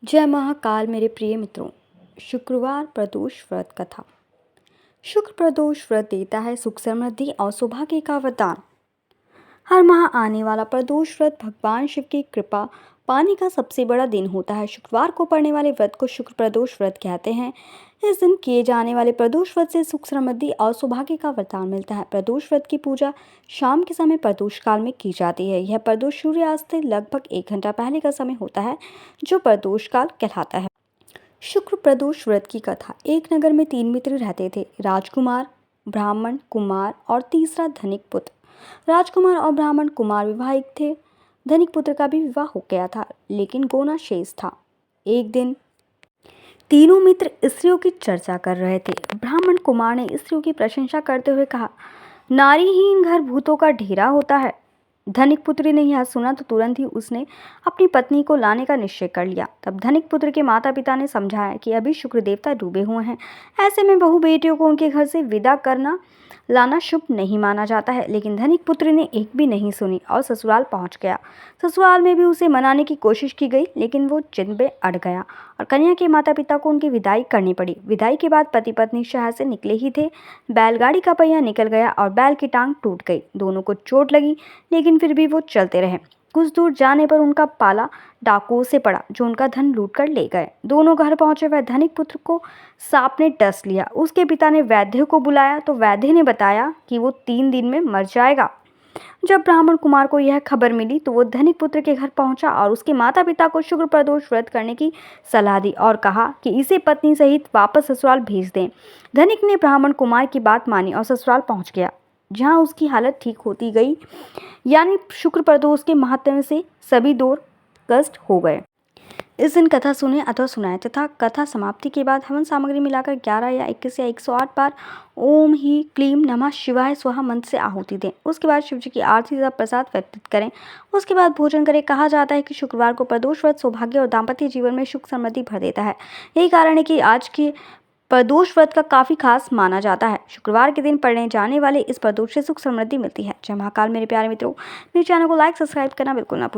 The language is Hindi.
जय महाकाल मेरे प्रिय मित्रों। शुक्रवार प्रदोष व्रत कथा। शुक्र प्रदोष व्रत देता है सुख समृद्धि और सौभाग्य का वरदान। हर माह आने वाला प्रदोष व्रत भगवान शिव की कृपा पाने का सबसे बड़ा दिन होता है। शुक्रवार को पड़ने वाले व्रत को शुक्र प्रदोष व्रत कहते हैं। इस दिन किए जाने वाले प्रदोष व्रत से सुख समृद्धि और सौभाग्य का वरदान मिलता है। प्रदोष व्रत की पूजा शाम के समय प्रदोष काल में की जाती है। यह प्रदोष सूर्यास्त से लगभग 1 घंटा पहले का समय होता है, जो प्रदोष काल कहलाता है। शुक्र प्रदोष व्रत की कथा। एक नगर में 3 मित्र रहते थे, राजकुमार, ब्राह्मण कुमार और तीसरा धनिक पुत्र। राजकुमार और ब्राह्मण कुमार विवाहित थे। धनिक पुत्र का भी विवाह हो गया था, लेकिन गोना शेष था। एक दिन तीनों मित्र स्त्रियों की चर्चा कर रहे थे। ब्राह्मण कुमार ने स्त्रियों की प्रशंसा करते हुए कहा, नारीहीन घर भूतों का डेरा होता है। धनिक पुत्र ने यह सुना तो तुरंत ही उसने अपनी पत्नी को लाने का निश्चय कर लिया। तब धनिक पुत्र के माता पिता ने समझाया कि अभी शुक्र देवता डूबे हुए हैं, ऐसे में बहू बेटियों को उनके घर से विदा करना लाना शुभ नहीं माना जाता है। लेकिन धनिक पुत्र ने एक भी नहीं सुनी और ससुराल पहुंच गया। ससुराल में भी उसे मनाने की कोशिश की गई, लेकिन वो जिद में अड़ गया और कन्या के माता पिता को उनकी विदाई करनी पड़ी। विदाई के बाद पति पत्नी शहर से निकले ही थे। बैलगाड़ी का पहिया निकल गया और बैल की टांग टूट गई। दोनों को चोट लगी, लेकिन फिर भी वो चलते रहे। कुछ दूर जाने पर उनका पाला डाकुओं से पड़ा, जो उनका धन लूट कर ले गए। दोनों घर पहुंचे वह धनिक पुत्र को सांप ने डस लिया। उसके पिता ने वैद्य को बुलाया तो वैद्य ने बताया कि वो 3 दिन में मर जाएगा। जब ब्राह्मण कुमार को यह खबर मिली तो वो धनिक पुत्र के घर पहुंचा और उसके माता पिता को शुक्र प्रदोष व्रत करने की सलाह दी और कहा कि इसे पत्नी सहित वापस ससुराल भेज दें। धनिक ने ब्राह्मण कुमार की बात मानी और ससुराल पहुंच गया, जहां उसकी हालत ठीक होती गई। यानी शुक्र प्रदोष के महात्म्य से सभी दूर कष्ट हो गए। इस दिन कथा सुने अथवा सुनाए तथा कथा समाप्ति के बाद हवन सामग्री मिलाकर 11 या 21 या 108 बार ओम ही क्लीम नमः शिवाय स्वाहा मंत्र से आहुति दें। उसके बाद शिव जी की आरती तथा प्रसाद व्यतीत करें। उसके बाद भोजन करें। कहा जाता है कि शुक्रवार को प्रदोष व्रत सौभाग्य और दाम्पत्य जीवन में सुख समृद्धि भर देता है। यही कारण है कि आज के प्रदोष व्रत का काफी खास माना जाता है। शुक्रवार के दिन पढ़ने जाने वाले इस प्रदोष से सुख समृद्धि मिलती है। जय महाकाल मेरे प्यारे मित्रों, मेरे चैनल को लाइक सब्सक्राइब करना बिल्कुल ना भूलें।